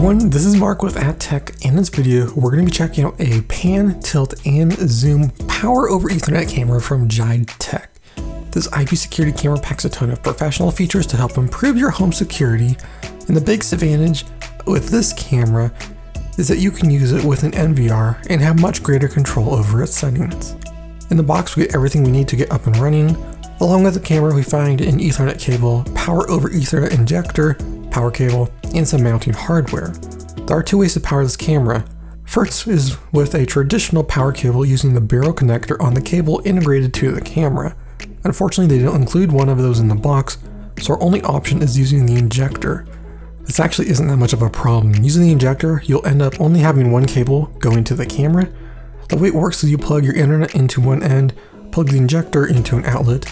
everyone, this is Mark with JideTech. In this video, we're going to be checking out a pan, tilt, and zoom power over Ethernet camera from JideTech. This IP security camera packs a ton of professional features to help improve your home security, and the biggest advantage with this camera is that you can use it with an NVR and have much greater control over its settings. In the box, we get everything we need to get up and running. Along with the camera, we find an Ethernet cable, power over Ethernet injector, power cable, and some mounting hardware. There are two ways to power this camera. First is with a traditional power cable using the barrel connector on the cable integrated to the camera. Unfortunately, they don't include one of those in the box, so our only option is using the injector. This actually isn't that much of a problem. Using the injector, you'll end up only having one cable going to the camera. The way it works is you plug your internet into one end, plug the injector into an outlet,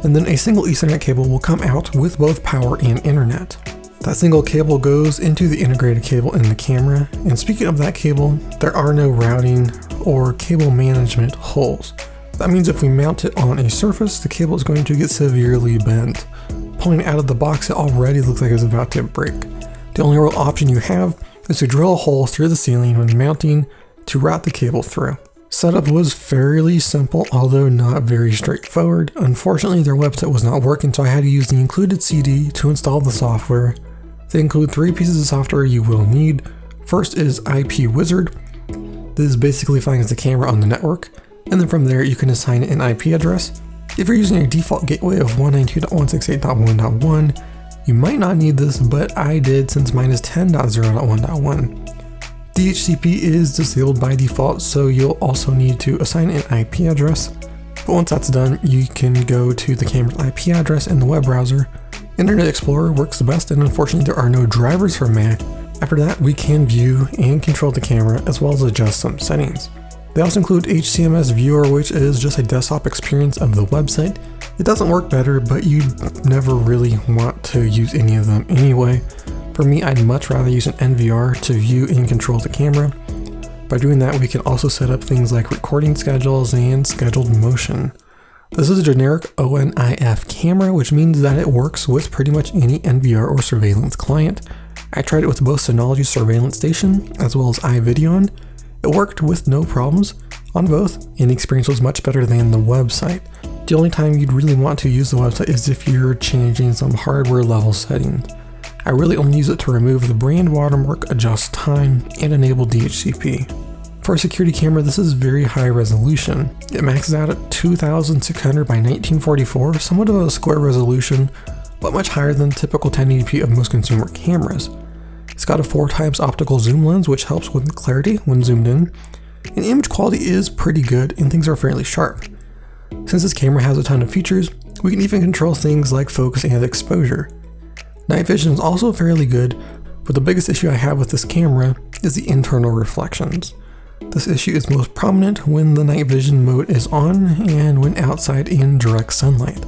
and then a single Ethernet cable will come out with both power and internet. That single cable goes into the integrated cable in the camera, and speaking of that cable, there are no routing or cable management holes. That means if we mount it on a surface, the cable is going to get severely bent. Pulling it out of the box, it already looks like it's about to break. The only real option you have is to drill a hole through the ceiling when mounting to route the cable through. Setup was fairly simple, although not very straightforward. Unfortunately, their website was not working, so I had to use the included CD to install the software. They include 3 pieces of software you will need. First is IP Wizard. This basically finds the camera on the network, and then from there you can assign an IP address. If you're using a default gateway of 192.168.1.1, you might not need this, but I did since mine is 10.0.1.1. DHCP is disabled by default, so you'll also need to assign an IP address. But once that's done, you can go to the camera's IP address in the web browser. Internet Explorer works the best, and unfortunately there are no drivers for Mac. After that, we can view and control the camera as well as adjust some settings. They also include HCMS Viewer, which is just a desktop experience of the website. It doesn't work better, but you never really want to use any of them anyway. For me, I'd much rather use an NVR to view and control the camera. By doing that, we can also set up things like recording schedules and scheduled motion. This is a generic ONIF camera, which means that it works with pretty much any NVR or surveillance client. I tried it with both Synology Surveillance Station as well as iVideon. It worked with no problems on both, and the experience was much better than the website. The only time you'd really want to use the website is if you're changing some hardware level settings. I really only use it to remove the brand watermark, adjust time, and enable DHCP. For a security camera, this is very high resolution. It maxes out at 2600 by 1944, somewhat of a square resolution, but much higher than typical 1080p of most consumer cameras. It's got a 4x optical zoom lens, which helps with clarity when zoomed in, and image quality is pretty good and things are fairly sharp. Since this camera has a ton of features, we can even control things like focus and exposure. Night vision is also fairly good, but the biggest issue I have with this camera is the internal reflections. This issue is most prominent when the night vision mode is on and when outside in direct sunlight.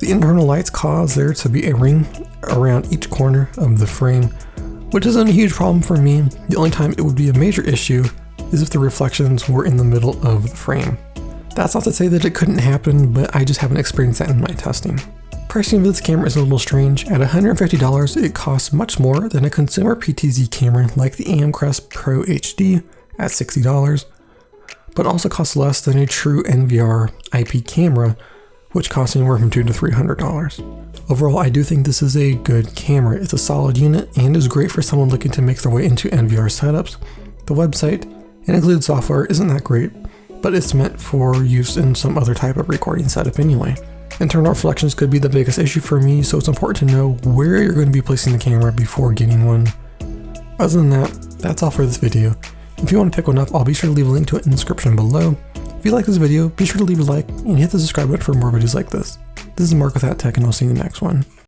The internal lights cause there to be a ring around each corner of the frame, which isn't a huge problem for me. The only time it would be a major issue is if the reflections were in the middle of the frame. That's not to say that it couldn't happen, but I just haven't experienced that in my testing. Pricing of this camera is a little strange. At $150, it costs much more than a consumer PTZ camera like the AMCrest Pro HD at $60, but also costs less than a true NVR IP camera, which costs anywhere from $200 to $300. Overall, I do think this is a good camera. It's a solid unit and is great for someone looking to make their way into NVR setups. The website and included software isn't that great, but it's meant for use in some other type of recording setup anyway. Internal reflections could be the biggest issue for me, so it's important to know where you're going to be placing the camera before getting one. Other than that, that's all for this video. If you want to pick one up, I'll be sure to leave a link to it in the description below. If you like this video, be sure to leave a like and hit the subscribe button for more videos like this. This is Mark with JideTech, and I'll see you in the next one.